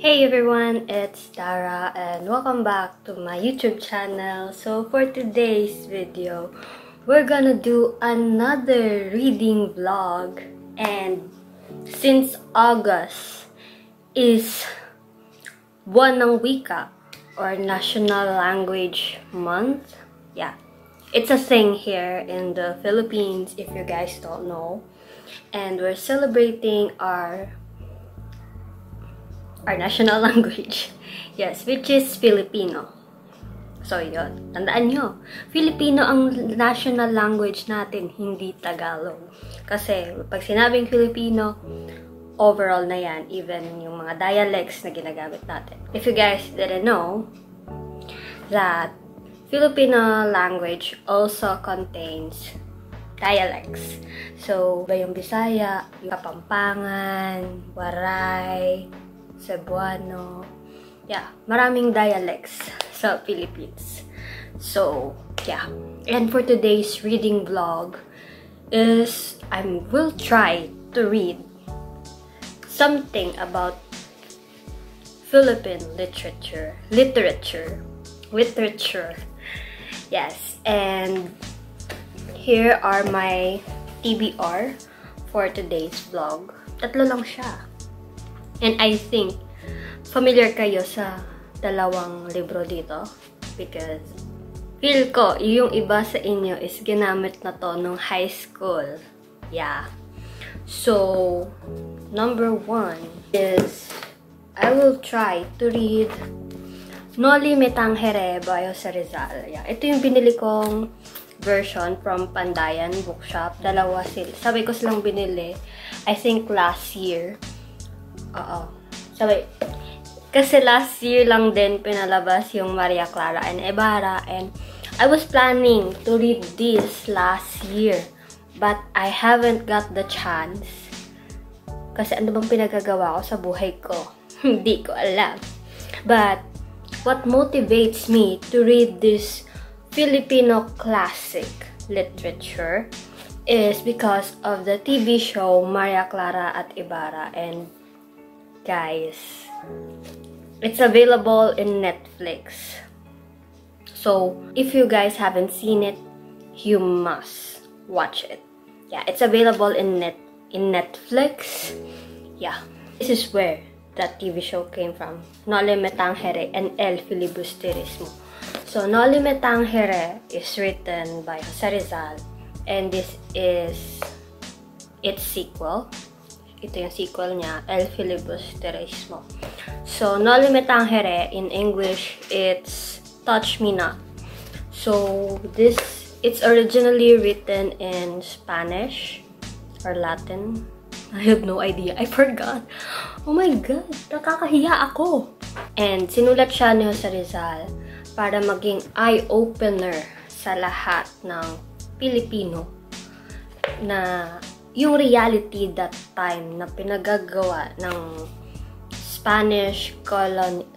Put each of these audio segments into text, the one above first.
Hey everyone, it's Dara and welcome back to my YouTube channel. So for today's video, we're gonna do another reading vlog. And since August is buwan ng wika or National Language Month, yeah, it's a thing here in the Philippines if you guys don't know. And we're celebrating our national language. Yes, which is Filipino. So, yun. Tandaan nyo, Filipino ang national language natin, hindi Tagalog. Kasi, pag sinabing Filipino, overall na yan, even yung mga dialects na ginagamit natin. If you guys didn't know, that Filipino language also contains dialects. So, yung Bisaya, yung Kapampangan, Waray, Cebuano. Yeah, maraming dialects sa Philippines. So, yeah. And for today's reading vlog is I will try to read something about Philippine literature. Yes, and here are my TBR for today's vlog. Tatlo lang siya. And I think familiar kayo sa dalawang libro dito because feel ko yung iba sa inyo is ginamit na to nung high school. Yeah. So, number 1 is I will try to read Noli Me Tangere by Jose Rizal. Yeah. Ito yung binili kong version from Pandayan Bookshop. Dalawa sila. Sabi ko silang binili, I think last year. Sabi, kasi last year lang din pinalabas yung Maria Clara and Ibarra, and I was planning to read this last year but I haven't got the chance kasi ano bang pinagagawa ko sa buhay ko? Hindi ko alam. But what motivates me to read this Filipino classic literature is because of the TV show Maria Clara at Ibarra. And guys, it's available in Netflix. So, if you guys haven't seen it, you must watch it. Yeah, it's available in Netflix. Yeah, this is where that TV show came from. Noli Me Tangere and El Filibusterismo. So, Noli Me Tangere is written by Jose Rizal, and this is its sequel. Ito yung sequel niya, El Filibusterismo. So, Noli Me Tangere, in English, it's Touch Me Not. So, it's originally written in Spanish or Latin. I have no idea. I forgot. Oh my God, nakakahiya ako. And sinulat siya ni Jose Rizal para maging eye-opener sa lahat ng Pilipino na yung reality that time na pinagagawa ng Spanish colony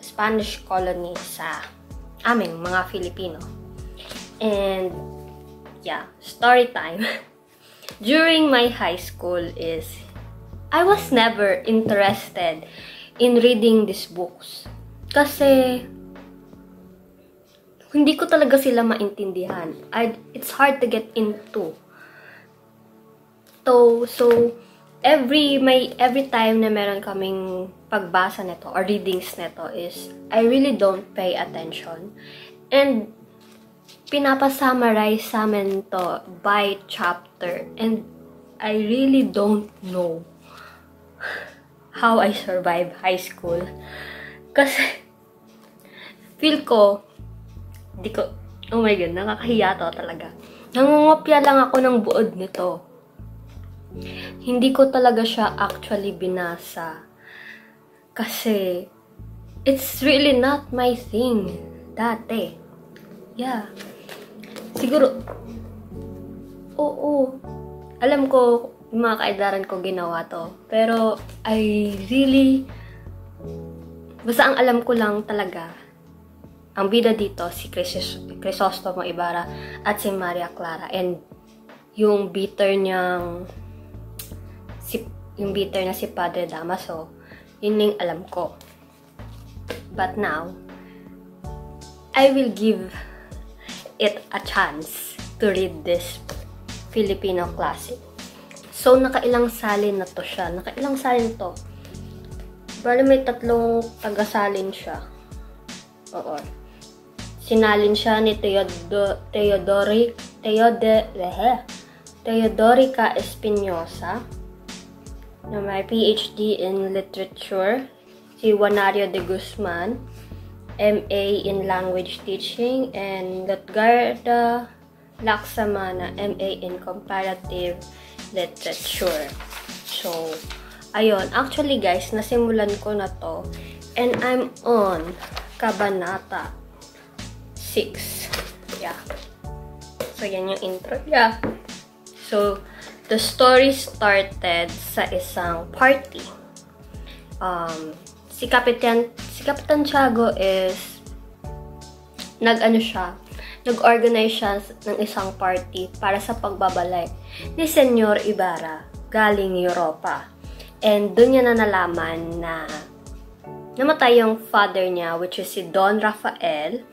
sa aming mga Filipino. And yeah, story time. During my high school I was never interested in reading these books kasi hindi ko talaga sila maintindihan. It's hard to get into. So every time na meron kaming pagbasa nito or readings nito is I really don't pay attention. And pinapasummarize sa amin to by chapter, and I really don't know how I survived high school. Kasi feel ko, oh my God, nakakahiya to talaga. Nangungopya lang ako ng buod nito. Hindi ko talaga siya actually binasa kasi it's really not my thing dati. Yeah. Siguro, oo. Alam ko, yung mga kaedaran ko ginawa to. Pero, basta ang alam ko lang talaga, ang bida dito, si Crisostomo Ibarra at si Maria Clara. And yung bitter na si Padre Damaso, yun yung alam ko. But now, I will give it a chance to read this Filipino classic. So, nakailang salin na to siya. Nakailang salin to? Bale, may 3 tagasalin siya. Oo. Sinalin siya ni Teodorica Espinosa, na may PhD in Literature. Si Juanario de Guzman, MA in Language Teaching, and Lutgarda Laksamana, MA in Comparative Literature. So, ayun. Actually, guys, nasimulan ko na to. And I'm on Kabanata 6. Yeah. So, yan yung intro. Yeah. So, the story started sa isang party. Si Kapitan Tiago is nag-organize siya ng isang party para sa pagbabalik ni Senyor Ibarra galing Europa. And doon niya na nalaman na namatay yung father niya, which is si Don Rafael.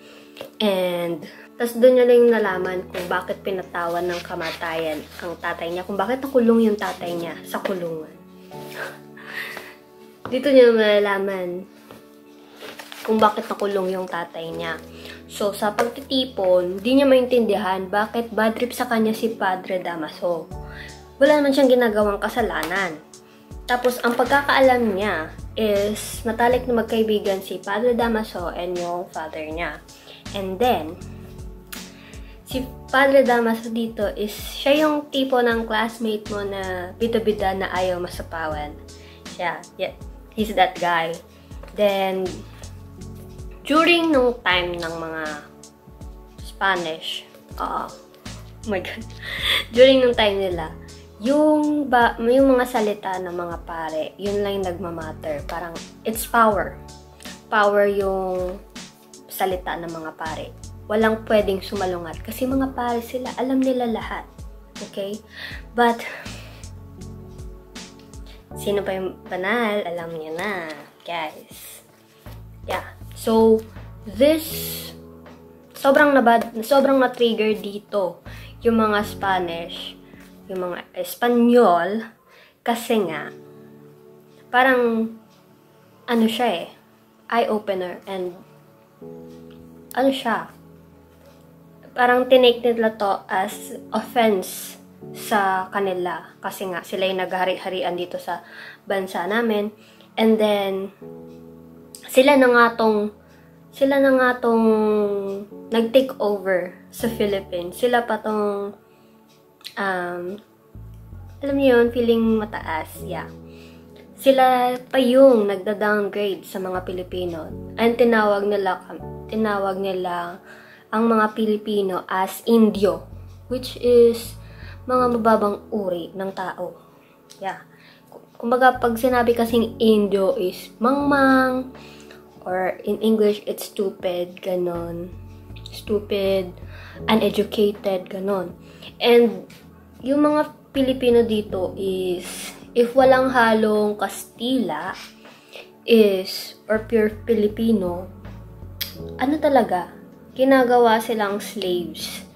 And tas doon niya lang nalaman kung bakit pinatawan ng kamatayan ang tatay niya, kung bakit nakulong yung tatay niya sa kulungan. Dito niya malalaman kung bakit nakulong yung tatay niya. So, sa pagtitipon, di niya maintindihan bakit bad trip sa kanya si Padre Damaso. Wala naman siyang ginagawang kasalanan. Tapos, ang pagkakaalam niya is matalik na magkaibigan si Padre Damaso and yung father niya. And then, si Padre Damaso dito is siya yung tipo ng classmate mo na bida-bida na ayaw masapawan. Siya, yeah, he's that guy. Then, during nung time ng mga Spanish, oh my God, during nung time nila, yung mga salita ng mga pare, yun lang yung nagmamatter. Parang, it's power. Power yung salita ng mga pare. Walang pwedeng sumalungat. Kasi mga pare sila, alam nila lahat. Okay? But, sino pa yung banal? Alam niyo na, guys. Yeah. So, this, sobrang na-trigger dito yung mga Spanish, yung mga Espanyol, kasi nga, parang, ano siya eye-opener, and, ano siya, parang tinake nila to as offense sa kanila, kasi nga, sila yung naghari-harian dito sa bansa namin, and then, sila na nga tong nag-take over sa Philippines. Sila pa tong, alam niyo yun, feeling mataas, yeah. Sila pa yung nagda-downgrade sa mga Pilipino. And tinawag nila ang mga Pilipino as Indio, which is mga mababang uri ng tao. Yeah. Kumbaga, pag sinabi kasing Indio is mangmang, or in English, it's stupid, ganon. Stupid, uneducated, ganon. And, yung mga Pilipino dito is, if walang halong Kastila, or pure Filipino, ano talaga? Ginagawa silang slaves.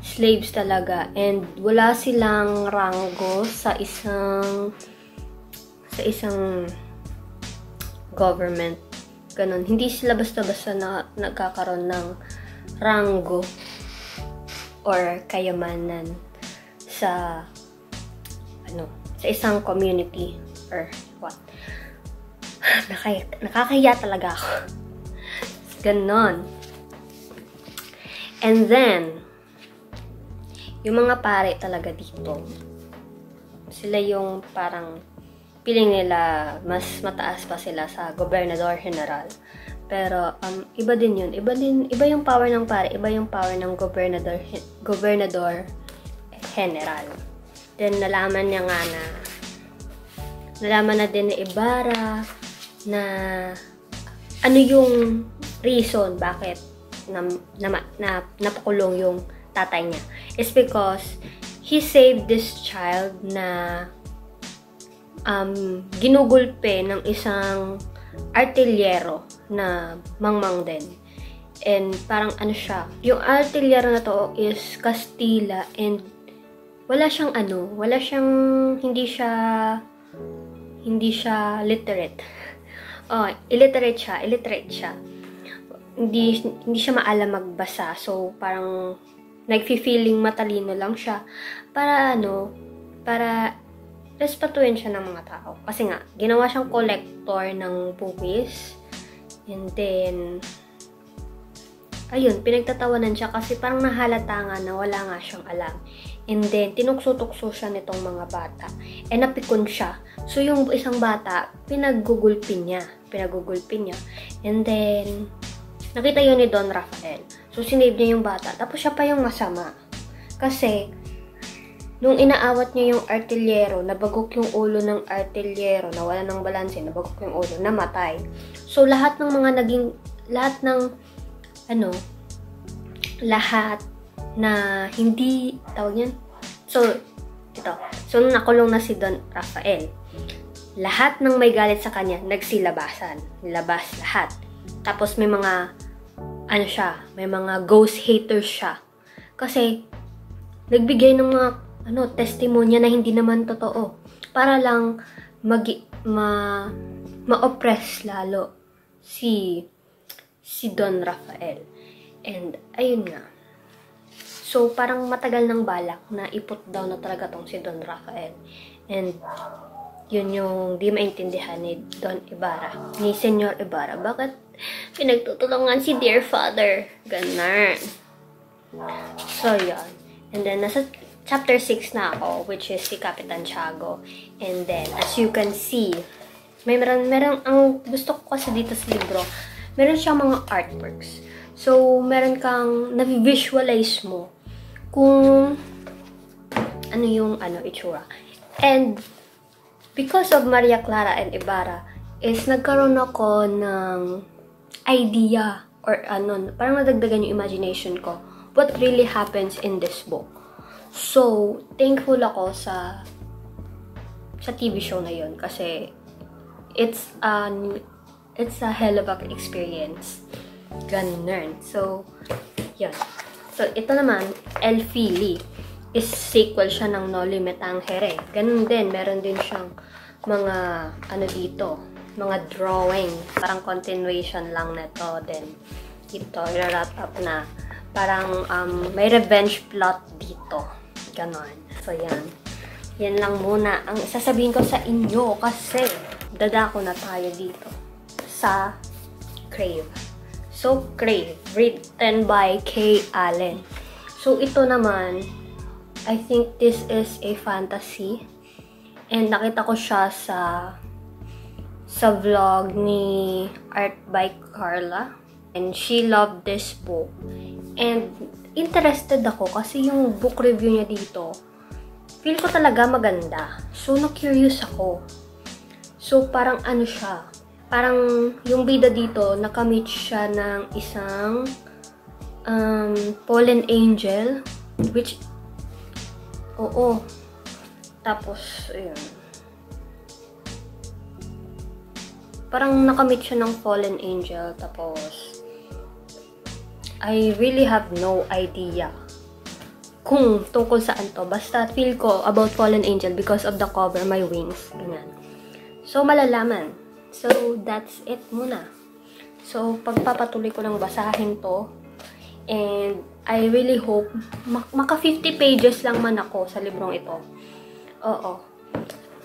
Slaves talaga. And, wala silang ranggo sa isang government. Ganon. Hindi sila basta-basta na nagkakaroon ng ranggo or kayamanan sa isang community or what. Nakakahiya talaga ako. Ganon. And then, yung mga pare talaga dito, sila yung parang feeling nila mas mataas pa sila sa gobernador general. Pero iba din yun. Iba yung power ng pare, iba yung power ng gobernador general. Then nalaman na din ni Ibarra na ano yung reason bakit napakulong yung tatay niya. It's because he saved this child na ginugulpe ng isang artilyero na mangmang din. And parang ano siya, yung artilyero na to is Kastila and wala siyang hindi siya literate. Illiterate siya. Hindi siya maalam magbasa. So, parang nagfi-feeling matalino lang siya para respatuhin siya ng mga tao. Kasi nga, ginawa siyang collector ng buwis. And then, ayun, pinagtatawanan siya kasi parang nahalata nga na wala nga siyang alam. And then, tinukso-tukso siya nitong mga bata. And napikon siya. So, yung isang bata, pinagugulpin niya. And then, nakita yun ni Don Rafael. So, sinave niya yung bata. Tapos, siya pa yung masama. Kasi, nung inaawat niya yung artilyero, nabagok yung ulo ng artilyero, nawala ng balanse, nabagok yung ulo, namatay. So, lahat na hindi, tawag yan? So, ito. So, nung nakulong na si Don Rafael, lahat ng may galit sa kanya, nagsilabasan. Labas lahat. Tapos, may mga, may mga ghost haters siya. Kasi, nagbigay ng mga, testimonya na hindi naman totoo. Para lang, ma-oppress lalo si Don Rafael. And, ayun nga. So, parang matagal ng balak na iput down na talaga tong si Don Rafael. And, yun yung di maintindihan ni Senyor Ibarra. Bakit pinagtutulungan si dear father? Ganun. So, yun. And then, nasa chapter 6 na ako, which is si Kapitan Tiago. And then, as you can see, meron ang gusto ko kasi dito sa libro, meron siyang mga artworks. So, meron kang na-visualize mo kung ano yung itsura. And, because of Maria Clara and Ibarra, is nagkaroon ako ng idea or parang nadagdagan yung imagination ko what really happens in this book. So, thankful ako sa TV show na yun kasi it's a hell of an experience. Ganun. So, yun. So, ito naman, El Fili, is sequel siya ng No Limit Angere. Ganun din, meron din siyang mga, dito, mga drawing. Parang continuation lang nito. Then, ito, i-wrap up na. Parang, may revenge plot dito. Ganon. So, yan. Yan lang muna ang sasabihin ko sa inyo kasi dadako na tayo dito sa Crave. So, Crave, written by Kay Allen. So, ito naman, I think this is a fantasy. And nakita ko siya sa vlog ni Art by Carla. And she loved this book. And interested ako kasi yung book review niya dito, feel ko talaga maganda. So, na-curious ako. So, parang siya. Parang yung bida dito, nakamit siya ng isang fallen angel. Which, oo. Tapos, ayun. Parang nakamit siya ng fallen angel. Tapos, I really have no idea kung tungkol saan to. Basta feel ko about fallen angel because of the cover, My Wings. Ganyan. So, malalaman. So, that's it muna. So, pagpapatuloy ko ng basahin to. And, I really hope maka 50 pages lang man ako sa librong ito. Oo.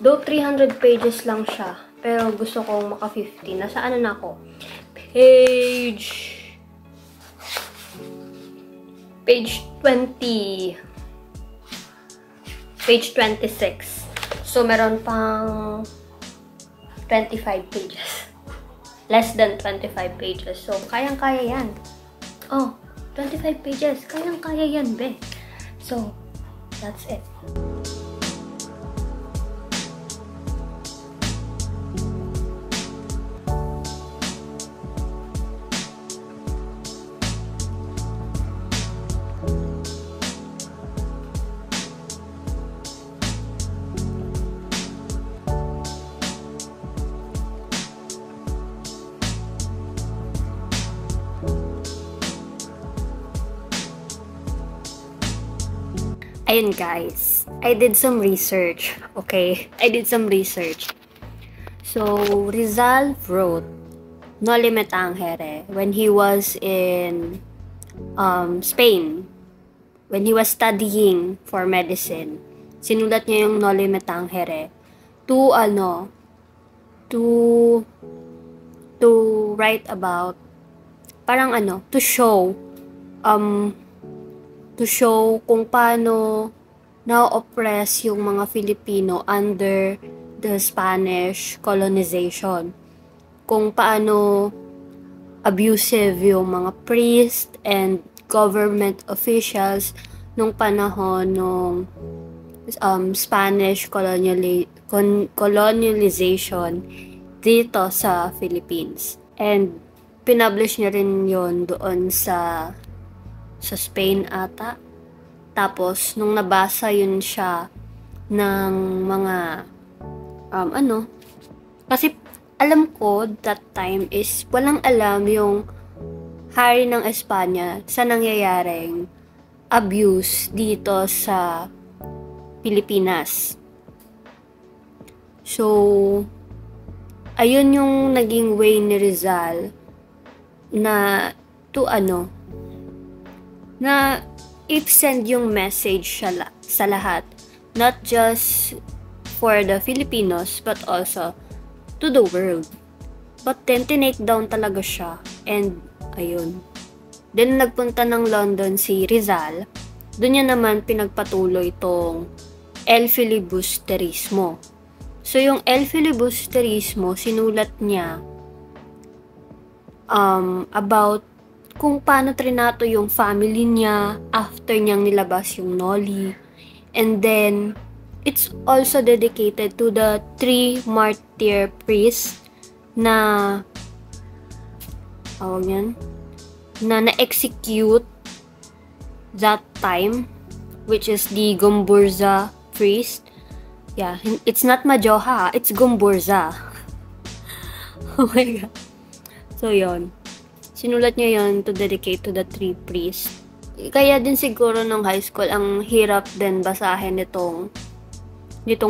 Though 300 pages lang siya. Pero gusto kong maka 50. Nasaan na ako? Page 20. Page 26. So, meron pang 25 pages. Less than 25 pages. So, kayang-kaya yan. Oh, 25 pages. Kayang-kaya yan, be. So, that's it. Ayun guys, I did some research, okay? I did some research. So, Rizal wrote Noli Me Tangere when he was in Spain. When he was studying for medicine. Sinulat niya yung Noli Me Tangere to to write about to show kung paano na-oppress yung mga Filipino under the Spanish colonization. Kung paano abusive yung mga priest and government officials nung panahon nung Spanish colonialization dito sa Philippines. And pinublish niya rin yon doon sa Spain ata. Tapos, nung nabasa yun siya ng mga, kasi alam ko that time is walang alam yung hari ng Espanya sa nangyayaring abuse dito sa Pilipinas. So, ayun yung naging way ni Rizal na na i-send yung message sa lahat. Not just for the Filipinos, but also to the world. But then, tinake down talaga siya. And, ayun. Then, nagpunta ng London si Rizal. Doon niya naman pinagpatuloy tong El Filibusterismo. So, yung El Filibusterismo, sinulat niya about kung paano trinato yung family niya after niyang nilabas yung Noli. And then, it's also dedicated to the 3 martyr priests na na-execute that time, which is the Gomburza priest. Yeah, it's not Majoha, it's Gomburza. Oh my God. So, yon. Sinulat niya yon to dedicate to the 3 priests. Kaya din siguro nung high school, ang hirap din basahin nitong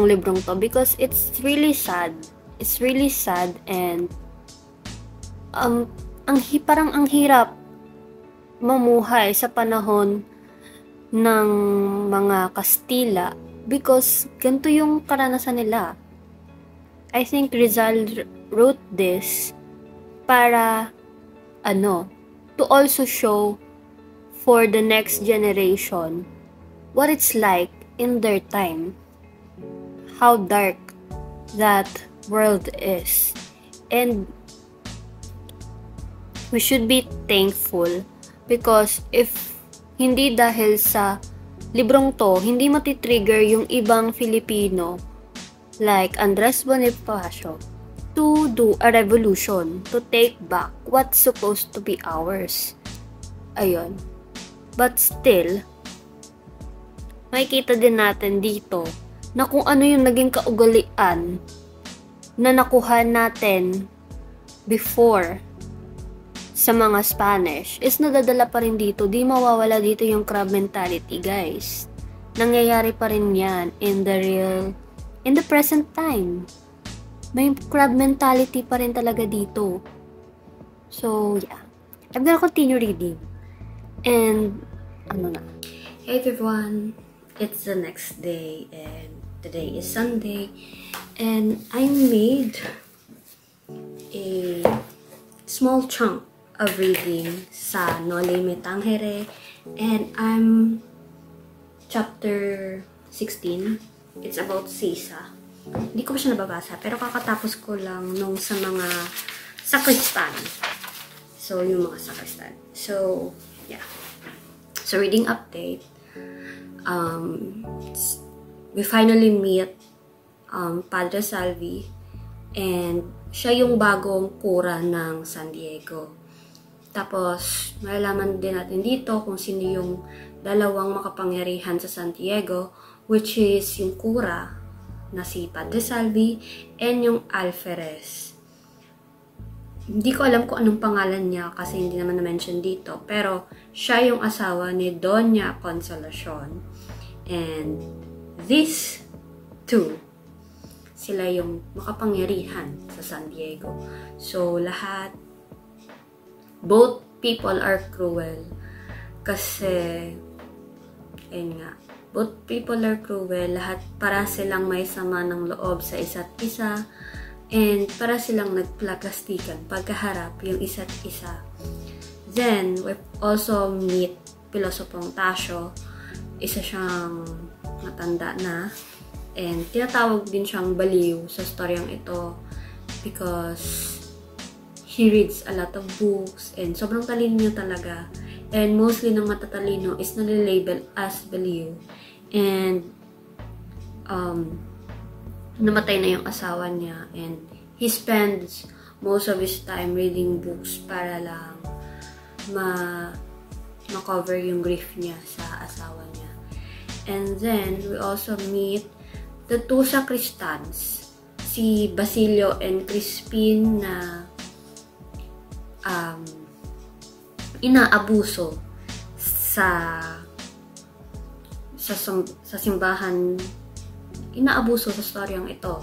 librong to because it's really sad. It's really sad and parang ang hirap mamuhay sa panahon ng mga Kastila because ganito yung karanasan nila. I think Rizal wrote this para to also show for the next generation what it's like in their time, how dark that world is. And we should be thankful because if hindi dahil sa librong to, hindi matitrigger yung ibang Filipino like Andres Bonifacio to do a revolution, to take back what's supposed to be ours. Ayun. But still, makikita din natin dito na kung ano yung naging kaugalian na nakuha natin before sa mga Spanish is nadadala pa rin dito. Di mawawala dito yung crab mentality, guys. Nangyayari pa rin yan in the present time. May crab mentality pa rin talaga dito. So, yeah. I'm gonna continue reading. And, Hey everyone, it's the next day and today is Sunday and I made a small chunk of reading sa Noli Me Tangere and I'm chapter 16. It's about Sisa. Hindi ko pa siya nababasa, pero kakatapos ko lang nung sa mga sakristan. So, yung mga sakristan. So, yeah. So, reading update. We finally meet Padre Salvi and siya yung bagong kura ng San Diego. Tapos, malalaman din natin dito kung sino yung dalawang makapangyarihan sa San Diego, which is yung kura na si Padre Salvi and yung Alferez. Hindi ko alam kung anong pangalan niya kasi hindi naman na-mention dito, pero siya yung asawa ni Doña Consolacion. And these two, sila yung makapangyarihan sa San Diego. So, both people are cruel. Kasi, ayun nga, both people are cruel. Lahat para silang may sama ng loob sa isa't isa. And para silang nagplaplastikan pagkaharap yung isa't isa. Then, we also meet Pilosopong Tasyo. Isa siyang matanda na. And tinatawag din siyang baliw sa storyang ito because he reads a lot of books and sobrang talino niya talaga. And mostly ng matatalino is nalilabel as baliw. And namatay na yung asawa niya and he spends most of his time reading books para lang ma-cover yung grief niya sa asawa niya. And then we also meet the two sacristans, si Basilio and Crispin na inaabuso sa simbahan, inaabuso sa storyang ito.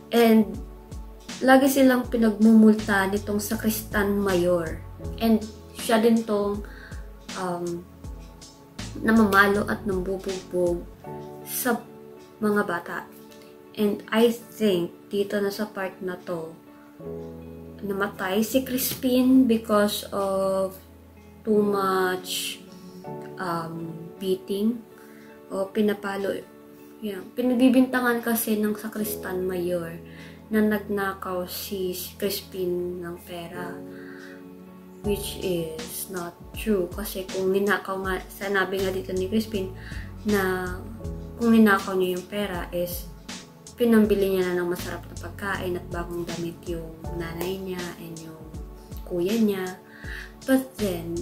And lagi silang pinagmumulta nitong sakristan mayor. And siya din tong namamalo at nambubugbog sa mga bata. And I think dito na sa part na to, namatay si Crispin because of too much beating o pinapalo. Yeah. Pinabibintangan kasi ng sakristan mayor na nagnakaw si Crispin ng pera, which is not true. Kasi kung ninakaw nga, sanabi nga dito ni Crispin na kung ninakaw niya yung pera is pinambili niya na ng masarap na pagkain at bagong damit yung nanay niya and yung kuya niya. But then,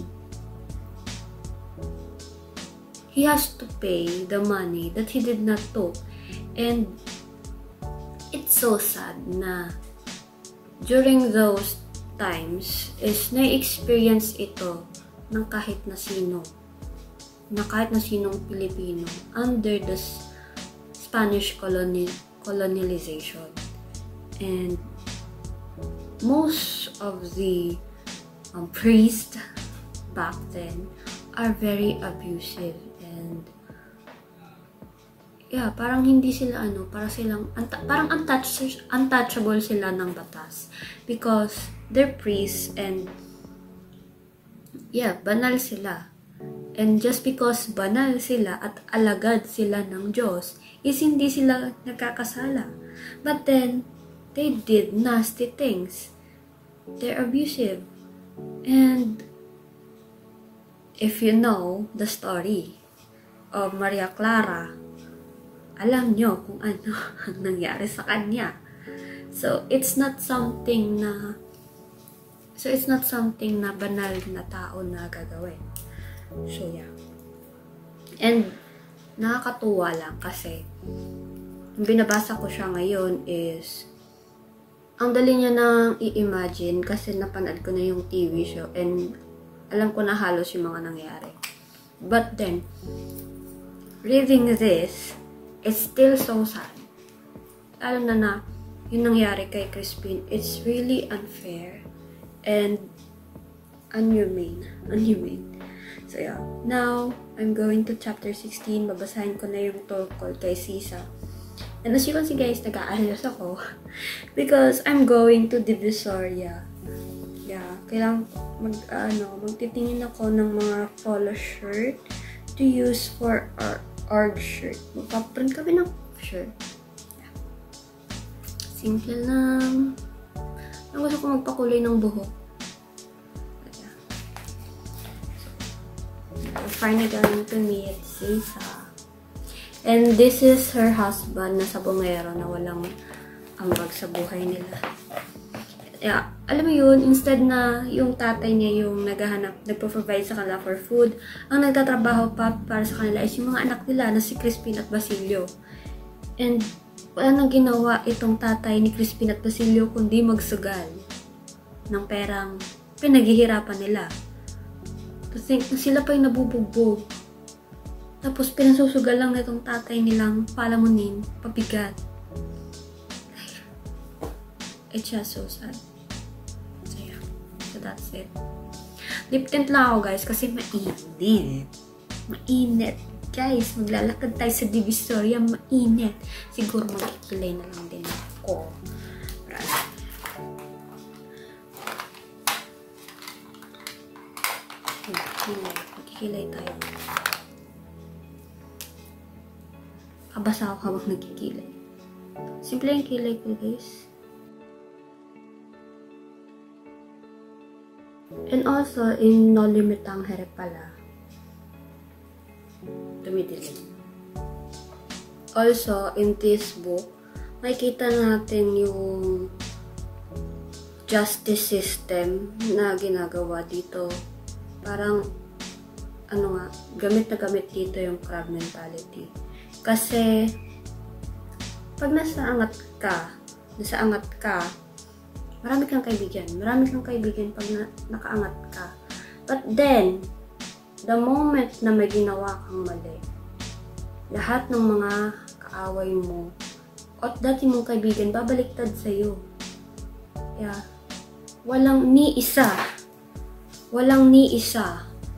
he has to pay the money that he did not took. And it's so sad na during those times is na-experience ito ng kahit na sino. Na kahit na sinong Pilipino under the Spanish colonialization. And most of the priests back then are very abusive and yeah, parang hindi sila parang untouchable sila ng batas because they're priests and yeah, banal sila. And just because banal sila at alagad sila ng Diyos, is hindi sila nagkakasala. But then, they did nasty things. They're abusive. And, if you know the story of Maria Clara, alam nyo kung ano ang nangyari sa kanya. So, it's not something na banal na tao na gagawin. So, yeah. And, nakakatuwa lang kasi binabasa ko siya ngayon is ang dali niya nang i-imagine kasi napanood ko na yung TV show and alam ko na halos yung mga nangyari. But then, reading this, it's still so sad. Alam na yung nangyari kay Crispin, it's really unfair and unhumane. So yeah, now I'm going to chapter 16. Babasahin ko na yung tungkol kay Sisa. And as you can see guys, nag-aalas ako because I'm going to Divisoria. Yeah, kailangan magtitingin ako ng mga polo shirt to use for our org shirt. Magpaprint kami ng shirt. Yeah. Simple lang. Ang gusto ko magpakulay ng buhok. Finally going to meet Sisa. And this is her husband na sabongero na walang ambag sa buhay nila. Yeah, alam mo yun, instead na yung tatay niya yung nagpo-provide sa kanila for food, ang nagtatrabaho pa para sa kanila is yung mga anak nila na si Crispin at Basilio. And wala nang ginawa itong tatay ni Crispin at Basilio kundi magsugal ng perang pinaghihirapan nila. To think na sila pa yung nabubugbog. Tapos, pinasusugal lang na itong tatay nilang palamunin, pabigat. It's just so sad. So, yeah. So, that's it. Lip tint lang ako, guys, kasi mainit. Mainit. Guys, maglalakad tayo sa Divisoria, mainit. Siguro magkikilay na lang din ako. Magkikilay tayo. Kabasa ako habang nagkikilay. Simple yung kilay ko, guys. And also, in No Limit ang Here pala, tumidilim. Also, in this book, makikita natin yung justice system na ginagawa dito. Parang, gamit na gamit dito yung crab mentality. Kasi, pag nasa angat ka, marami kang kaibigan pag nakaangat ka. But then, the moment na may ginawa kang mali, lahat ng mga kaaway mo at dati mong kaibigan, babaliktad sa'yo. Yeah. Walang ni isa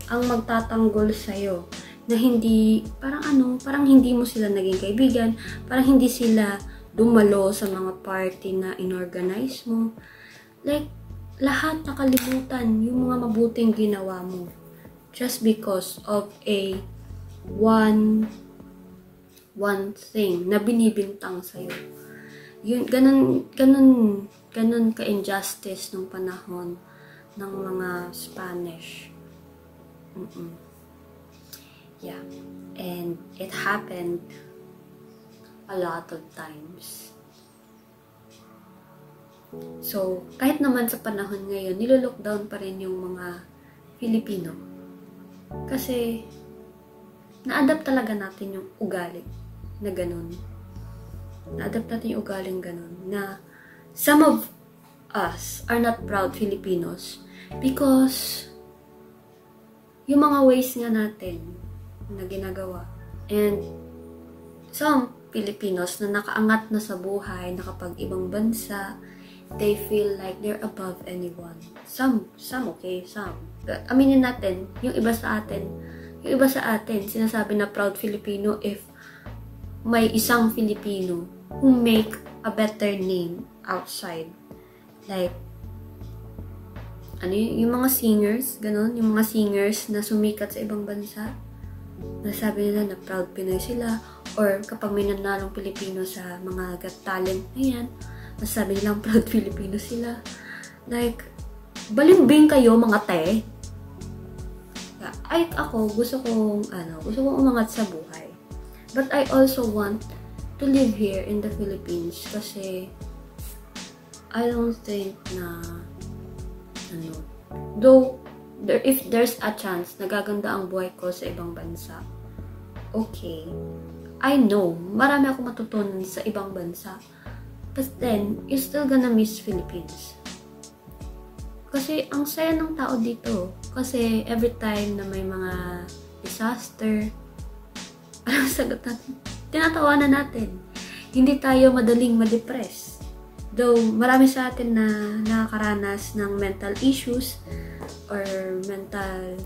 ang magtatanggol sa'yo na hindi, parang hindi mo sila naging kaibigan, parang hindi sila dumalo sa mga party na inorganize mo. Like, lahat nakalimutan yung mga mabuting ginawa mo just because of a one thing na binibintang sa'yo. Yun, ganun ka-injustice nung panahon ng mga Spanish. Yeah. And it happened a lot of times. So, kahit naman sa panahon ngayon, nilolockdown pa rin yung mga Filipino. Kasi, na-adapt talaga natin yung ugali na ganun. Na-adapt natin yung ugaling ganun. Na some of us are not proud Filipinos because yung mga ways nga natin na ginagawa. And some Filipinos na nakaangat na sa buhay, nakapag-ibang bansa, they feel like they're above anyone. Some okay, some. Aminin natin, yung iba sa atin, sinasabi na proud Filipino if may isang Filipino who make a better name outside. Like, yung mga singers, ganun, yung mga singers na sumikat sa ibang bansa, nasabi nila na proud Pinoy sila, or kapag may nanalong Pilipino sa mga Got Talent na yan, nasabi nilang proud Filipino sila. Like, balimbing kayo mga te. Ako, gusto kong umangat sa buhay. But I also want to live here in the Philippines kasi I don't think na though if there's a chance nagaganda ang buhay ko sa ibang bansa, okay, I know marami akong matutunan sa ibang bansa, but then you're still gonna miss Philippines kasi ang saya ng tao dito. Kasi every time na may mga disaster, anong sagot natin? Tinatawanan natin. Hindi tayo madaling ma-depress. Though, marami sa atin na nakakaranas ng mental issues or mental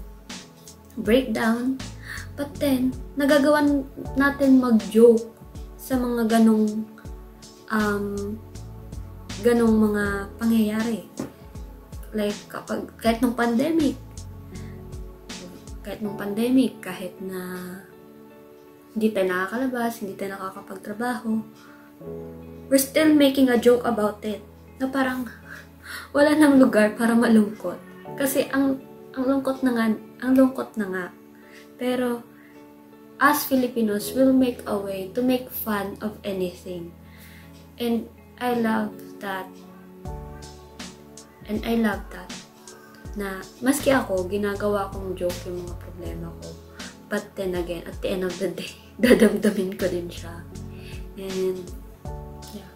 breakdown. But then, nagagawan natin mag-joke sa mga ganong mga pangyayari. Like, kahit nung pandemic, kahit na hindi tayo nakakalabas, hindi tayo nakakapagtrabaho, we're still making a joke about it. Na parang wala nang lugar para malungkot. Kasi ang lungkot na nga. Pero as Filipinos, we'll make a way to make fun of anything. And I love that. Na maski ako, ginagawa kong joke yung mga problema ko. But then again, at the end of the day, dadamdamin ko din siya. And, yeah.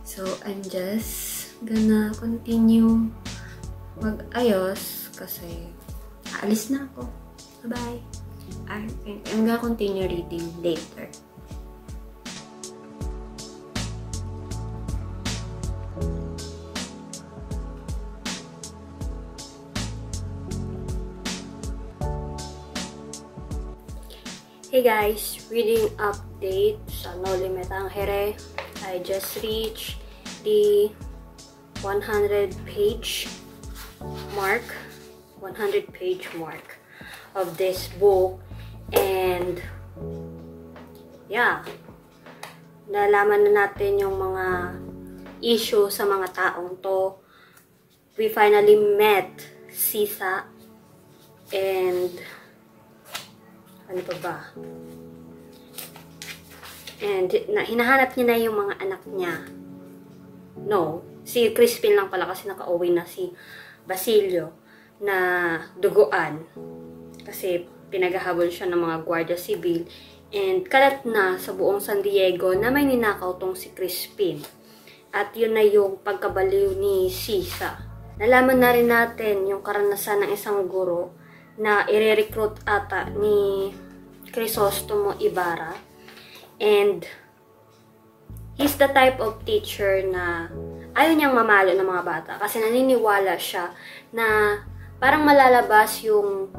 So, I'm just gonna continue mag-ayos kasi aalis na ako. Bye-bye! I'm gonna continue reading later. Hey guys, reading update sa No Limit Ang Here. I just reached the 100 page mark of this book, and yeah, nalaman na natin yung mga issue sa mga taong to. We finally met Sisa, and ano pa ba? And hinahanap niya na yung mga anak niya. No, si Crispin lang pala kasi nakauwi na si Basilio na duguan. Kasi pinaghahabol siya ng mga Guardia Civil. And kalat na sa buong San Diego na may ninakaw tong si Crispin. At yun na yung pagkabaliw ni Sisa. Nalaman na rin natin yung karanasan ng isang guro na i-recruit ata ni Crisostomo Ibarra. And he's the type of teacher na ayaw niyang mamalo ng mga bata kasi naniniwala siya na parang malalabas yung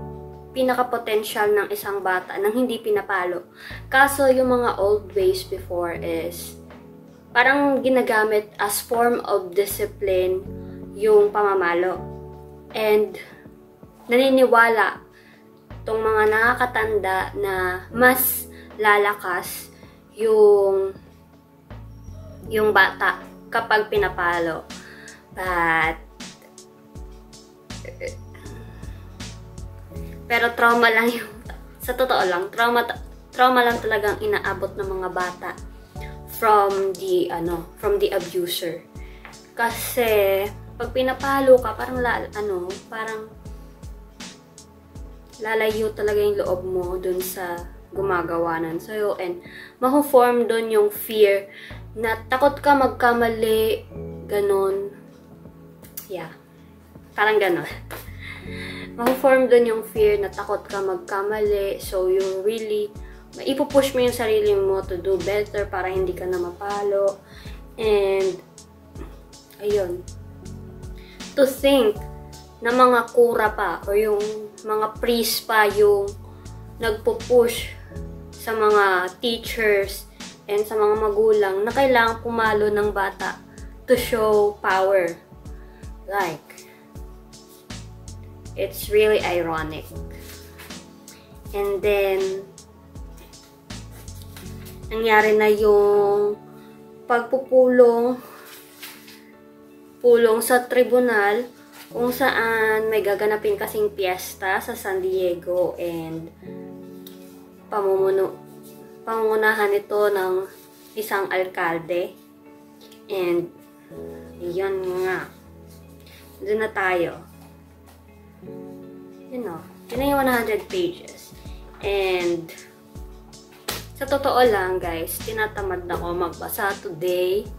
pinaka-potential ng isang bata nang hindi pinapalo. Kaso yung mga old ways before is parang ginagamit as form of discipline yung pamamalo. And naniniwala tong mga nakakatanda na mas lalakas yung bata kapag pinapalo. Pero trauma lang yung, sa totoo lang, trauma lang talagang inaabot ng mga bata from the abuser. Kasi pag pinapalo ka, parang lalayo talaga yung loob mo dun sa gumagawanan sa'yo, and maho-form dun yung fear na takot ka magkamali, ganon. Yeah, parang ganon. Maho-form dun yung fear na takot ka magkamali, so you really, maipupush mo yung sarili mo to do better para hindi ka na mapalo. And ayun, to think na mga kura pa o yung mga priest pa yung nagpo-push sa mga teachers and sa mga magulang na kailangan pumalo ng bata to show power. Like, it's really ironic. And then nangyari na yung pulong sa tribunal kung saan may gaganapin kasing piyesta sa San Diego, and pamungunahan ito ng isang alkalde. And yun nga, doon na tayo. Yun na yung 100 pages. And sa totoo lang guys, tinatamad na ako magbasa today.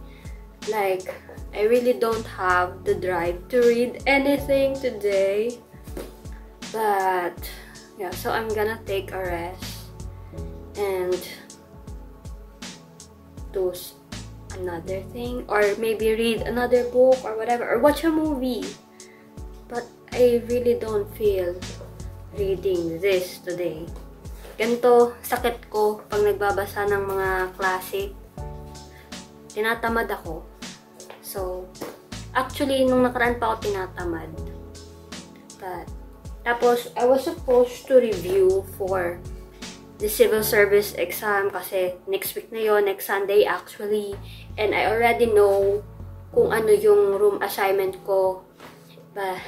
Like, I really don't have the drive to read anything today. But yeah, so I'm gonna take a rest and do another thing, or maybe read another book or whatever, or watch a movie. But I really don't feel reading this today. Ganito sakit ko pag nagbabasa ng mga classic. Tinatamad ako. So, actually, nung nakaraan pa ako tinatamad. But, tapos, I was supposed to review for the civil service exam kasi next week na yon, next Sunday actually. And I already know kung ano yung room assignment ko. But,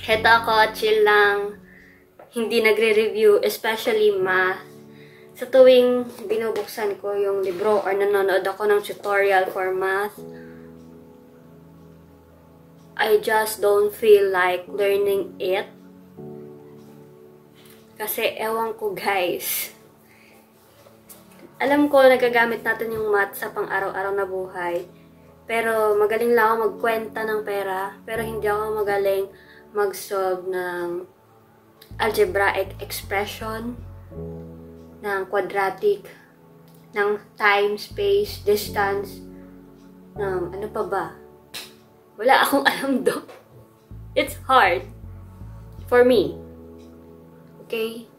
heto ako, chill lang. Hindi nagre-review, especially math. Sa tuwing binubuksan ko yung libro or nanonood ako ng tutorial for math, I just don't feel like learning it. Kasi ewan ko guys. Alam ko nagagamit natin yung math sa pang-araw-araw na buhay. Pero magaling lang ako magkwenta ng pera. Pero hindi ako magaling mag-solve ng algebraic expression, ng quadratic, ng time, space, distance, ng ano pa ba? Wala akong alam do. It's hard for me. Okay?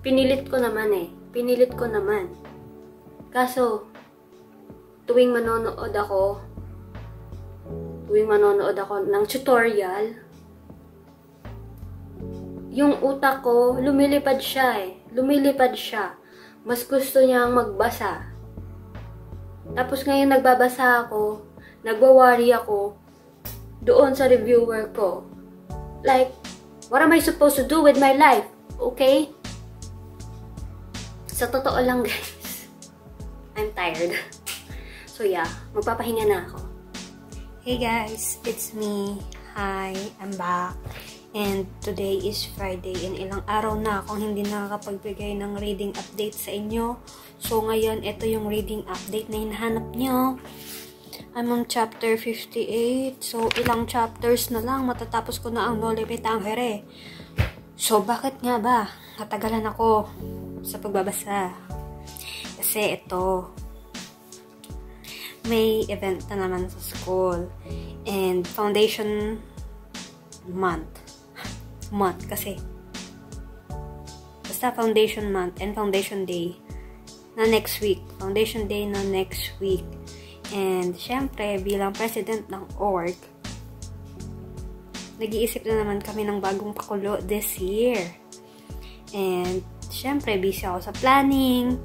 Pinilit ko naman. Kaso, tuwing manonood ako ng tutorial, yung utak ko, lumilipad siya. Mas gusto niyang magbasa. Tapos ngayon nagbabasa ako, nagwa-worry ako doon sa reviewer ko. Like, what am I supposed to do with my life? Okay? Sa totoo lang, guys, I'm tired. So yeah, magpapahinga na ako. Hey guys, it's me. Hi, I'm back. And today is Friday and ilang araw na akong hindi nakakapagbigay ng reading update sa inyo. So ngayon, ito yung reading update na hinahanap nyo. I'm on chapter 58. So ilang chapters na lang matatapos ko na ang Noli Me Tangere. So bakit nga ba natagalan ako sa pagbabasa? Kasi ito, may event na naman sa school and foundation month kasi basta foundation month and foundation day na next week, and syempre bilang president ng org, nag-iisip na naman kami ng bagong pakulo this year, and syempre busy ako sa planning,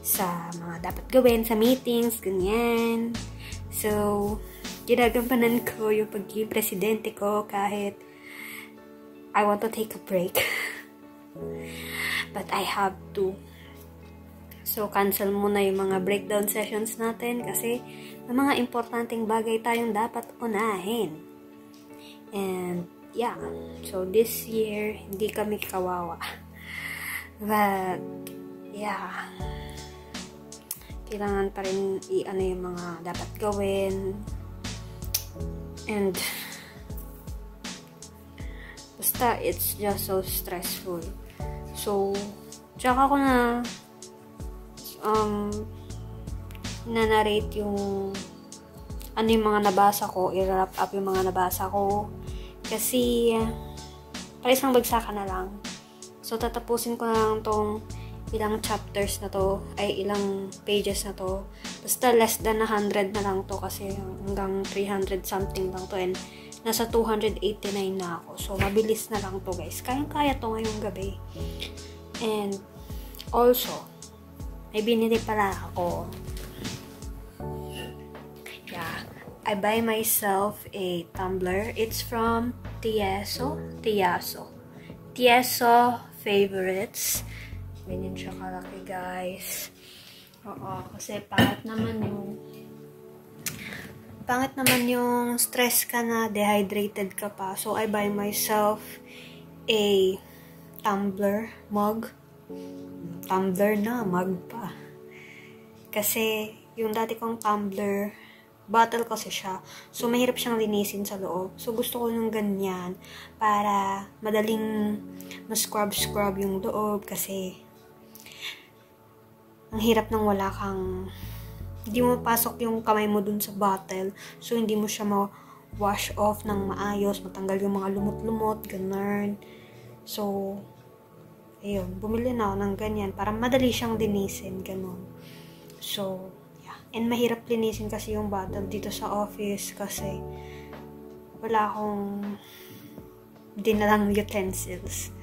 sa mga dapat gawin, sa meetings, ganyan. So, ginagampanan ko yung pagiging presidente ko kahit I want to take a break. But I have to. So, cancel muna yung mga breakdown sessions natin kasi may mga importanteng bagay tayong dapat unahin. And, yeah. So, this year, hindi kami kawawa. But, yeah. Kailangan pa rin i-ano yung mga dapat gawin. And basta it's just so stressful. So, tsaka ko na na-narrate yung ano yung mga nabasa ko, i-wrap up yung mga nabasa ko. Kasi para isang bagsakan na lang. So, tatapusin ko na lang tong ilang chapters na to, ay ilang pages na to. Basta less than 100 na lang to kasi hanggang 300 something lang to, and nasa 289 na ako. So, mabilis na lang to, guys. Kayang-kaya to ngayong gabi. And also, may binili pala ako. Yeah. I buy myself a tumbler. It's from Tieso Favorites. Ganyan siya kalaki, guys. Oo, kasi pangit naman yung stress ka na, dehydrated ka pa. So, I buy myself a mug pa. Kasi, yung dati kong tumbler, bottle kasi siya. So, mahirap siyang linisin sa loob. So, gusto ko yung ganyan para madaling ma-scrub yung loob kasi ang hirap nang wala kang, hindi mo pasok yung kamay mo dun sa bottle. So, hindi mo siya ma-wash off ng maayos, matanggal yung mga lumot-lumot, ganun. So, ayun, bumili na ako ng ganyan para madali siyang linisin, ganun. So, yeah. And mahirap linisin kasi yung bottle dito sa office kasi wala akong dinalang utensils.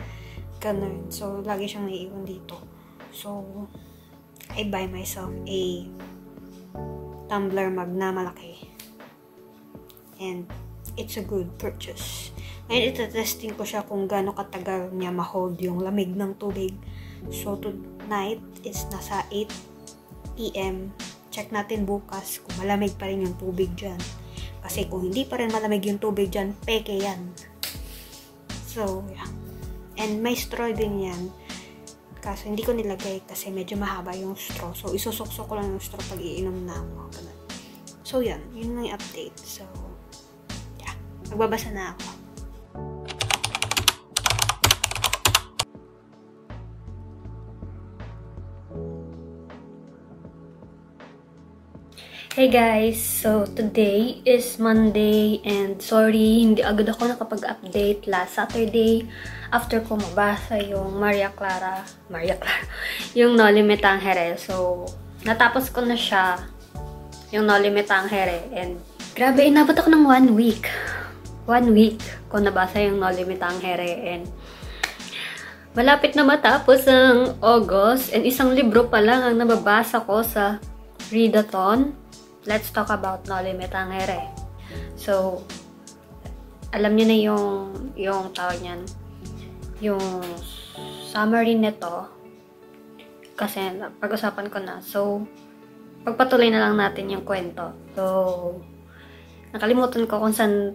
Ganun. So, lagi siyang naiiwan dito. So, I buy myself a tumbler mug na malaki. And it's a good purchase. Ngayon, itatesting ko siya kung gaano katagal niya ma-hold yung lamig ng tubig. So, tonight, it's nasa 8 p.m. Check natin bukas kung malamig pa rin yung tubig dyan. Kasi kung hindi pa rin malamig yung tubig dyan, peke yan. So, yeah. And may straw din yan. Kaso hindi ko nilagay kasi medyo mahaba yung straw. So, isusuksok ko lang yung straw pag iinom na ako. So, yan. Yun lang yung update. So, yeah. Magbabasa na ako. Hey guys, so today is Monday and sorry, hindi agad ako nakapag-update last Saturday after ko mabasa yung Maria Clara, yung No Limit Tangere. So, natapos ko na siya, yung No Limit Tangere, and grabe, inabot ako ng 1 week. 1 week ko nabasa yung No Limit Tangere and malapit na matapos ang August and isang libro pa lang ang nababasa ko sa readathon. Let's talk about No Limit Tangere. So, alam niyo na yung tawag niyan, yung summary nito kasi pag-usapan ko na. So, pagpatuloy na lang natin yung kwento. So, nakalimutan ko kung saan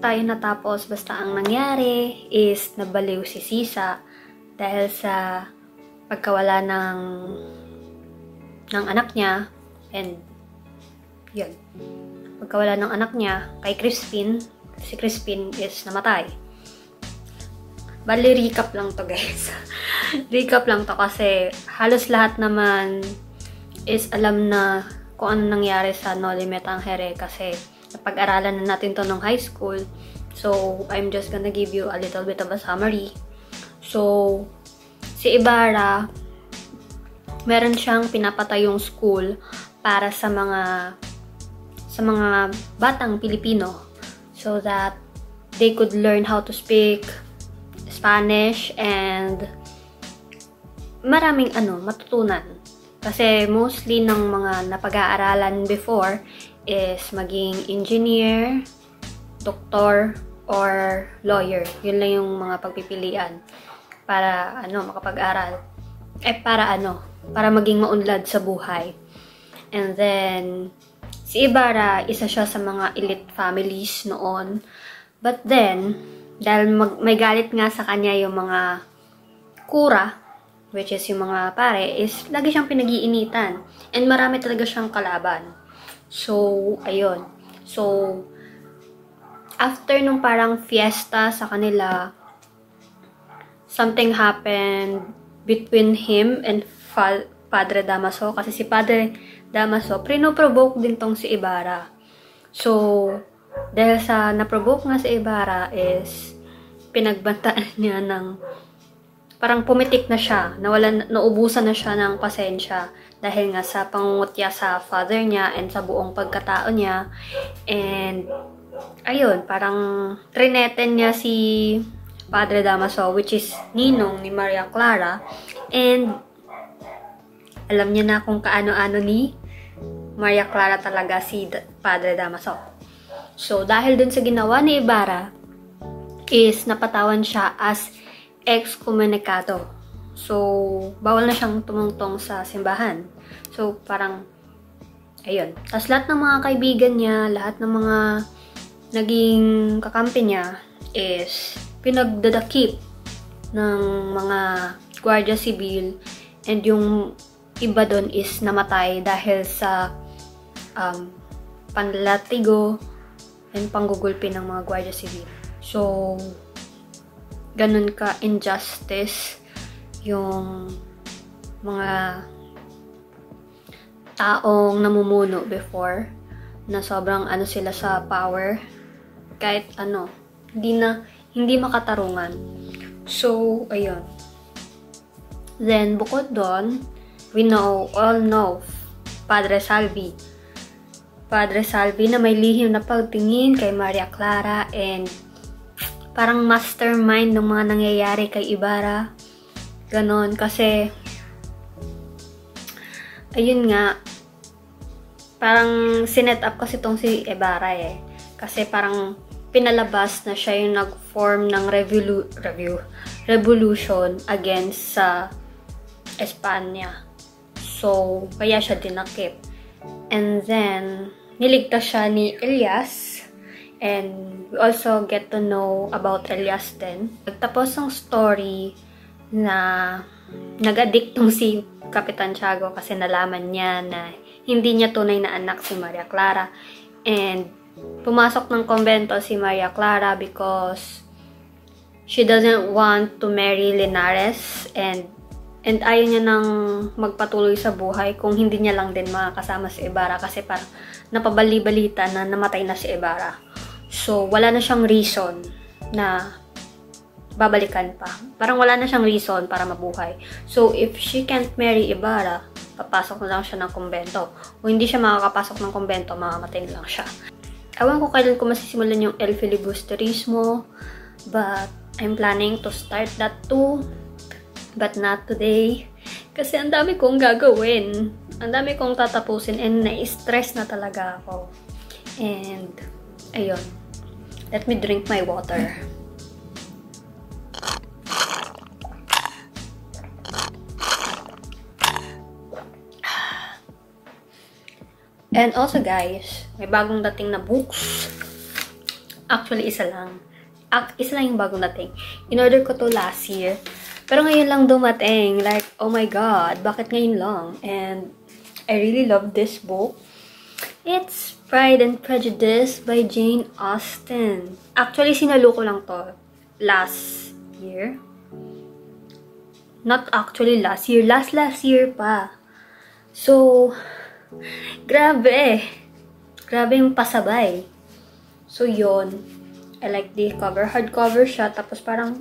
tayo natapos. Basta ang nangyari is nabaliw si Sisa dahil sa pagkawala ng anak niya and yun. Pagkawala ng anak niya kay Crispin, si Crispin is namatay. Bali, recap lang to guys. Recap lang to kasi halos lahat naman is alam na kung ano nangyari sa No Limit Tangere kasi napag-aralan na natin to nung high school. So, I'm just gonna give you a little bit of a summary. So, si Ibarra, meron siyang pinapatayong school para sa mga batang Pilipino so that they could learn how to speak Spanish and maraming matutunan. Kasi mostly ng mga napag-aaralan before is maging engineer, doktor, or lawyer. Yun lang yung mga pagpipilian para makapag-aral. Para maging maunlad sa buhay. And then si Ibarra, isa siya sa mga elite families noon. But then, dahil may galit nga sa kanya yung mga kura, which is yung mga pare, is lagi siyang pinag-iinitan. And marami talaga siyang kalaban. So, ayun. So, after nung parang fiesta sa kanila, something happened between him and Padre Damaso. Kasi si Padre Damaso, prino-provoke din tong si Ibarra. So, dahil sa na-provoke nga si Ibarra is pinagbantaan niya ng parang pumitik na siya, naubusan na siya ng pasensya dahil nga sa pangungutya sa father niya and sa buong pagkatao niya. And ayun, parang trineten niya si Padre Damaso, which is ninong ni Maria Clara, and alam niya na kung kaano-ano ni Maria Clara talaga si Padre Damaso. So, dahil dun sa ginawa ni Ibarra, is napatawan siya as excommunicado. So, bawal na siyang tumungtong sa simbahan. So, parang, ayun. Tapos lahat ng mga kaibigan niya, lahat ng mga naging kakampi niya, is pinagdadakip ng mga Guardia Civil, and yung iba doon is namatay dahil sa panlatigo and panggugulpi ng mga Guardia Civil. So, ganun ka injustice yung mga taong namumuno before na sobrang sila sa power kahit hindi makatarungan. So, ayun. Then, bukod doon, we all know Padre Salvi. Padre Salvi na may lihim na pagtingin kay Maria Clara and parang mastermind ng mga nangyayari kay Ibarra. Ganon. Kasi, ayun nga, parang sinet up kasi tong si Ibarra eh. Kasi parang pinalabas na siya yung nag-form ng revolution against sa Espanya. So, kaya siya dinakip. And then, niligtas siya ni Elias. And we also get to know about Elias din. Nagtapos ang story na nag-addict tong si Kapitan Tiago kasi nalaman niya na hindi niya tunay na anak si Maria Clara. And pumasok ng kumbento si Maria Clara because she doesn't want to marry Linares and And ayaw niya nang magpatuloy sa buhay kung hindi niya lang din makakasama si Ibarra kasi parang napabali-balita na namatay na si Ibarra. So, wala na siyang reason na babalikan pa. Parang wala na siyang reason para mabuhay. So, if she can't marry Ibarra, papasok na lang siya ng kumbento. Kung hindi siya makakapasok ng kumbento, mamamatay na lang siya. Ewan ko kailan ko masisimulan yung El Filibusterismo, but I'm planning to start that too. But not today. Kasi ang dami kong gagawin. Ang dami kong tatapusin and na-stress na talaga ako. And, ayun. Let me drink my water. And also guys, may bagong dating na books. Actually, isa lang. Isa lang yung bagong dating. In-order ko to last year. Pero ngayon lang dumating. Like, oh my God, bakit ngayon lang? And I really love this book. It's Pride and Prejudice by Jane Austen. Actually, sinalo ko lang to last year. Not actually last year. Last year pa. So, grabe. Grabe yung pasabay. So, yun. I like the cover. Hardcover siya. Tapos parang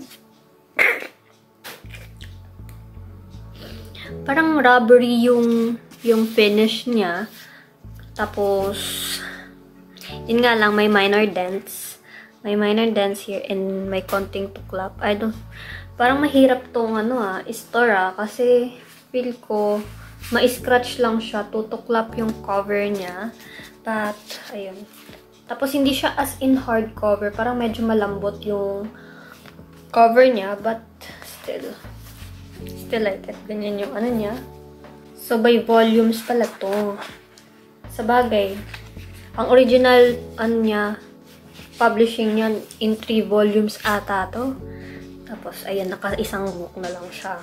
rubbery yung finish niya. Tapos, yun nga lang, may minor dents. May minor dents here and may konting tuklap. Parang mahirap tong store kasi feel ko, ma-scratch lang siya, tutuklap yung cover niya. But, ayun. Tapos, hindi siya as in hardcover. Parang medyo malambot yung cover niya, but still like it. Ganyan yung niya. So, by volumes pala to. Sa bagay, ang original, niya, publishing niya in 3 volumes ata to. Tapos, ayan, naka-isang book na lang siya.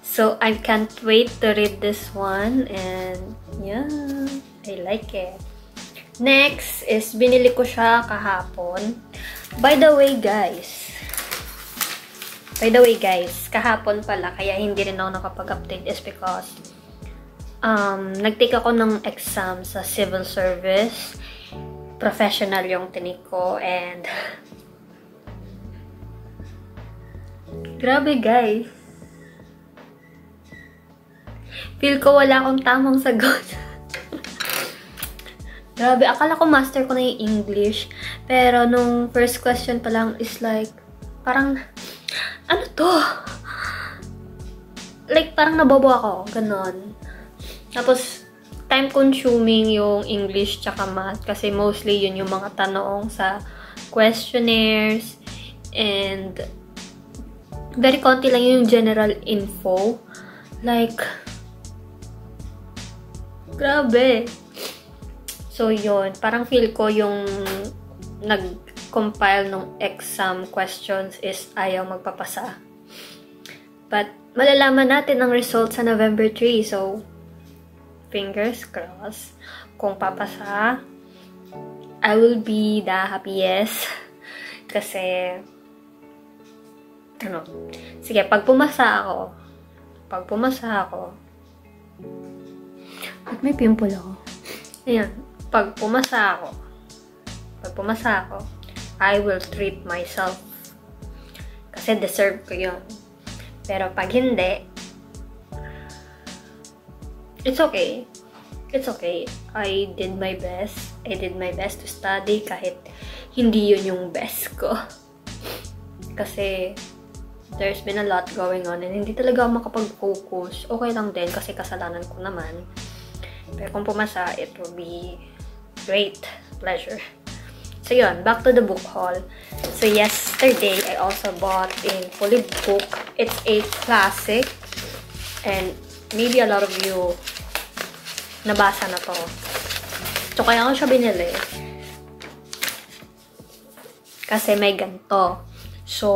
So, I can't wait to read this one. And, yeah, I like it. Next is, binili ko siya kahapon. By the way, guys, kahapon pala, kaya hindi rin ako nakapag-update is because nag-take ako ng exam sa civil service. Professional yung tinik ko and grabe guys. Feel ko wala akong tamang sagot. Grabe, akala ko master ko na yung English. Pero nung first question pa lang is like, parang ano to? Like, parang nabobo ako. Ganon. Tapos, time-consuming yung English tsaka math. Kasi mostly yun yung mga tanong sa questionnaires. And, very konti lang yung general info. Like, grabe. So, yun. Parang feel ko yung nag-compile ng exam questions is ayaw magpapasa. But, malalaman natin ang result sa November 3. So, fingers crossed. Kung papasa, I will be the happiest. Kasi, sige, pag pumasa ako, at may pimple ako. Ayan, pag pumasa ako, I will treat myself. Kasi deserve ko yun. Pero pag hindi, it's okay. It's okay. I did my best. I did my best to study kahit hindi yun yung best ko. Kasi there's been a lot going on and hindi talaga ako makapag-focus. Okay lang din kasi kasalanan ko naman. Pero kung pumasa, it will be great pleasure. So yun, back to the book haul. So yesterday, I also bought a fully book. It's a classic. And maybe a lot of you nabasa na to. So kaya ko siya binili. Kasi may ganito. So,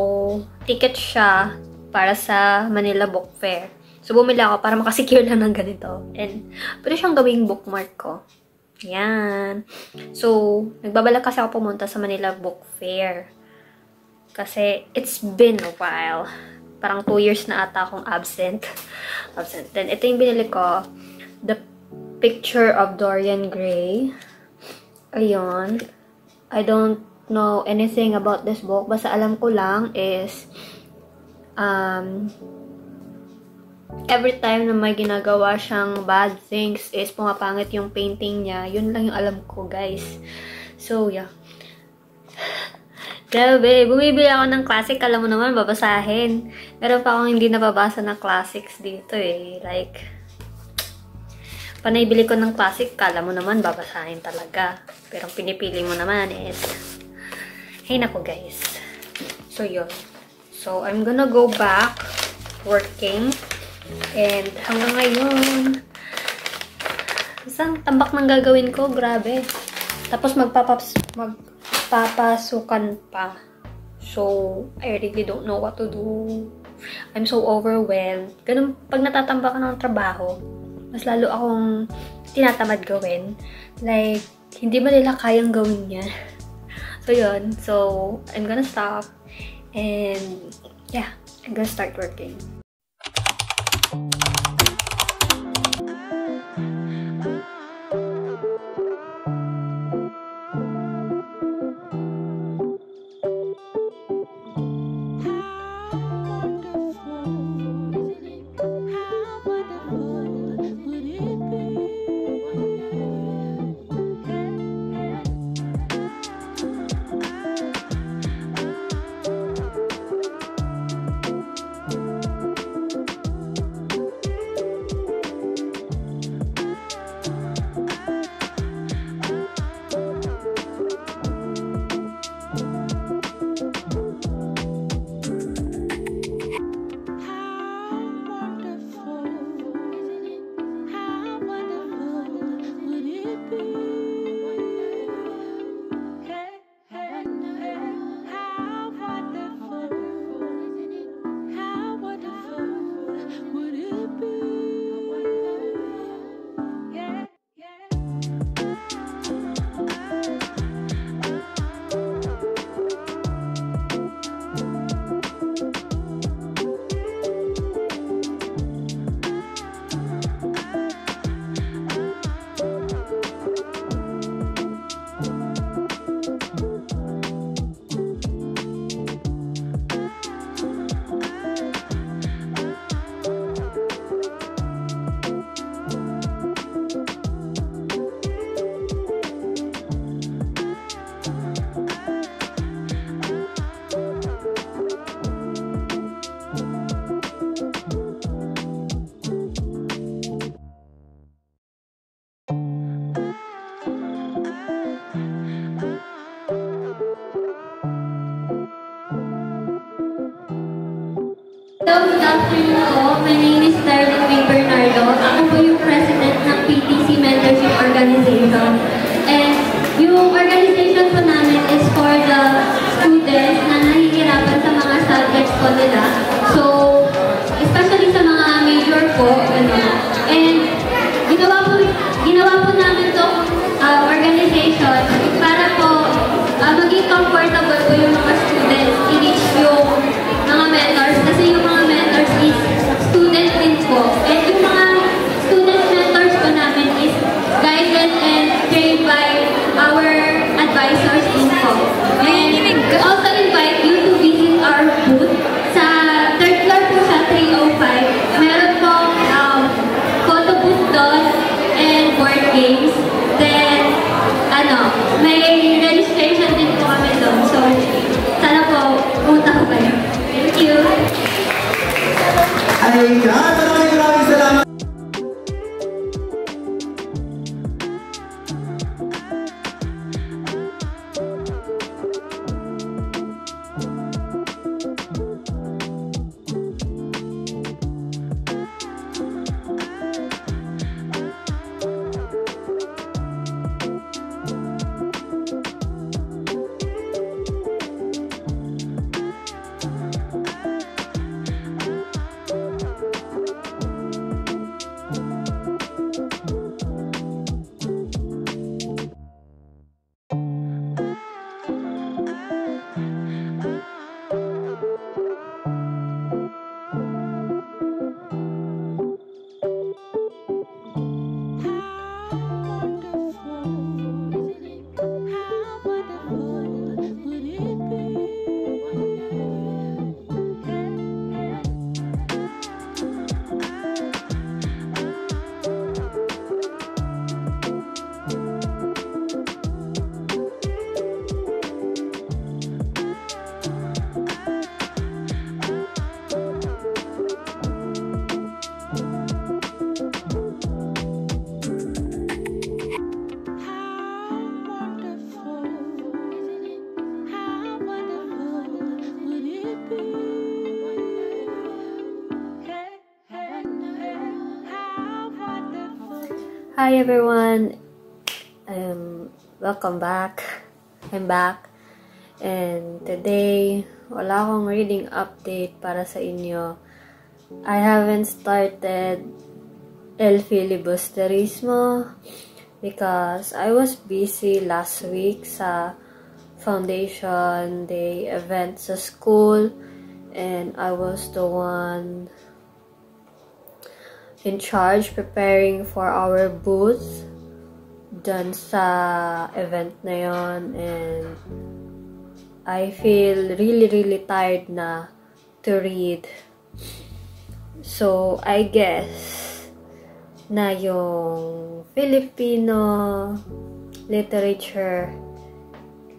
ticket siya para sa Manila Book Fair. So, bumili ako para makasecure lang ng ganito. And, pwede siyang gawing bookmark ko. Yan. So, nagbabalak kasi ako pumunta sa Manila Book Fair. Kasi, it's been a while. Parang 2 years na ata akong absent. Then, ito yung binili ko. The Picture of Dorian Gray. Ayun. I don't know anything about this book. Basta alam ko lang is every time na may ginagawa siyang bad things is pumapangit yung painting niya. Yun lang yung alam ko, guys. So, yeah. Grabe, bumibili ako ng classic. Alam mo naman, babasahin. Meron pa akong hindi nababasa na classics dito eh. Like, panay bili ko ng classic, kala mo naman, babasahin talaga. Pero ang pinipili mo naman is, hey nako guys. So, yun. So, I'm gonna go back working. And hanggang ngayon, isang tambak ng gagawin ko, grabe. Tapos magpapasukan pa. So, I really don't know what to do. I'm so overwhelmed. Ganun, pag natatambakan ng trabaho, mas lalo akong tinatamad gawin. Like, hindi ba nila kayang gawin niya? So, yun. So, I'm gonna stop. And, yeah, I'm gonna start working. Hello, good afternoon po. My name is Darlene May Bernardo. Ako po yung president ng PTC Mentorship Organization. And yung organization po namin is for the students na nahihirapan sa mga subjects po nila. So, especially sa mga major po. And ginawa po namin itong organization para po maging comfortable po yung mga students i-reach yung mga mentors. Kasi yung mga mentors is student din po. And yung mga student mentors po namin is guided and trained by our advisors din po. And we also invite you to visit our booth. Sa third floor po sa 305. Meron po photo booth doon and board games. Then, may registration din po kami doon. So, sana po, pumunta ko kayo. Thank you. Ay, maraming salamat. Hi everyone! Welcome back. I'm back. And today, wala akong reading update para sa inyo. I haven't started El Filibusterismo because I was busy last week sa Foundation Day event sa school, and I was the one in charge preparing for our booth dun sa event na yon, and I feel really tired na to read. So I guess na yung Filipino literature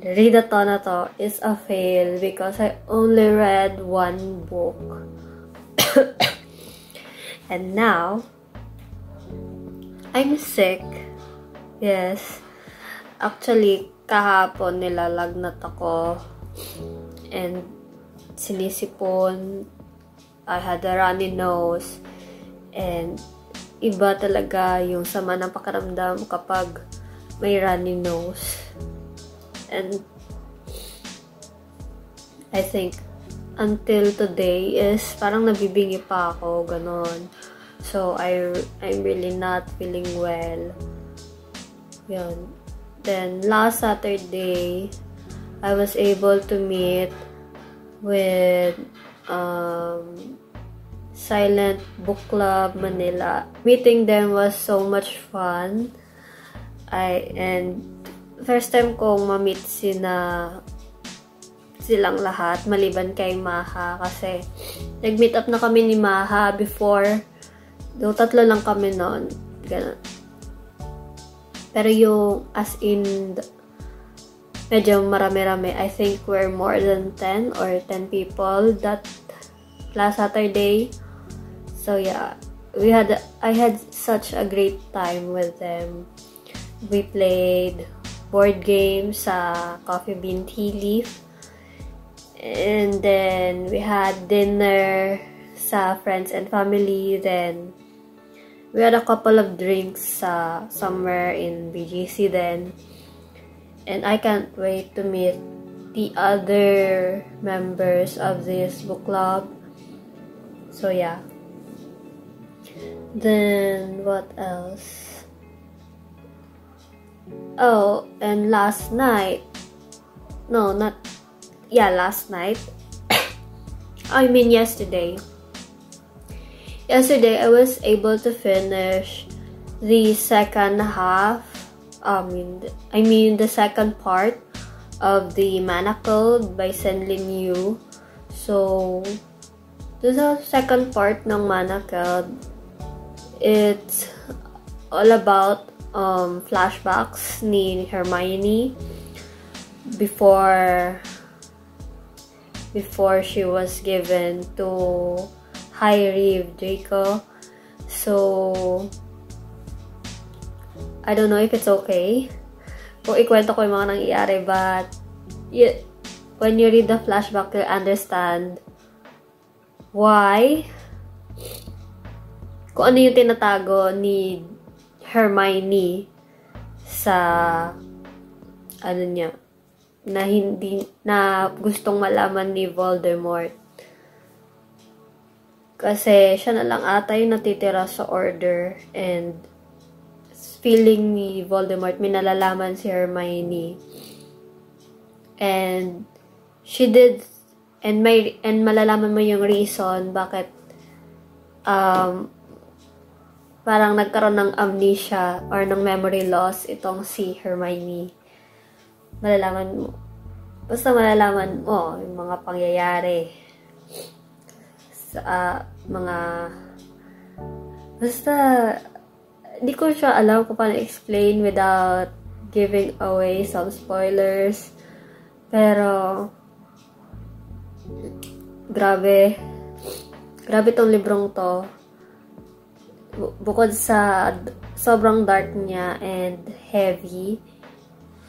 readathon na to is a fail because I only read one book. And now, I'm sick. Yes. Actually, kahapon nilalagnat ako. And sinisipon. I had a runny nose. And iba talaga yung sama ng pakiramdam kapag may runny nose. And I think until today is parang nabibingi pa ako, ganon. So, I'm really not feeling well. Yun. Then, last Saturday, I was able to meet with Silent Book Club Manila. Meeting them was so much fun. And first time kong ma-meet silang lahat, maliban kay Maha, kasi nag-meet up na kami ni Maha before. Though, 3 lang kami noon. Ganun. Pero yung, as in, medyo marami-rami. I think we're more than 10 or 10 people that last Saturday. So, yeah. I had such a great time with them. We played board games sa Coffee Bean Tea Leaf. And then, we had dinner sa friends and family. Then, we had a couple of drinks somewhere in BGC then. And I can't wait to meet the other members of this book club. So, yeah. Then, what else? Oh, and last night. No, not... Yeah, last night. I mean yesterday. Yesterday, I was able to finish the second half. I mean the second part of the Manacled by Senlin Yu. So, this is the second part ng Manacled. It's all about flashbacks ni Hermione before she was given to High Reeve Draco. So, I don't know if it's okay kung ikwento ko yung mga nangyayari, but when you read the flashback, you'll understand why, kung ano yung tinatago ni Hermione sa na gustong malaman ni Voldemort. Kasi siya na lang ata yung natitira sa Order, and feeling ni Voldemort may nalalaman si Hermione. And she did, and malalaman mo yung reason bakit parang nagkaroon ng amnesia or ng memory loss itong si Hermione. Basta malalaman mo yung mga pangyayari sa basta hindi ko siya alam kung paano explain without giving away some spoilers, pero grabe tong librong to. Bukod sa sobrang dark niya and heavy,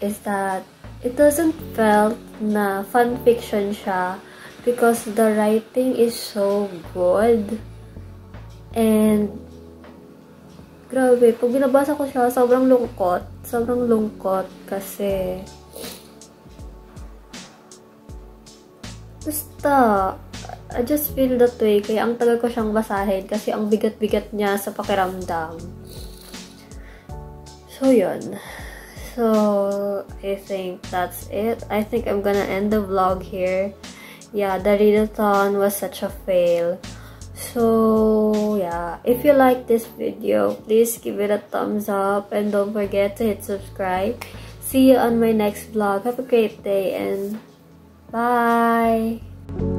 is that it doesn't felt na fan fiction siya because the writing is so good. And Grabe, pag binabasa ko siya, sobrang lungkot. Sobrang lungkot kasi basta, I just feel that way. Kaya ang tagal ko siyang basahin kasi ang bigat-bigat niya sa pakiramdam. So, yun. So, I think that's it. I think I'm gonna end the vlog here. Yeah, the readathon was such a fail. So, yeah. If you like this video, please give it a thumbs up. And don't forget to hit subscribe. See you on my next vlog. Have a great day and bye!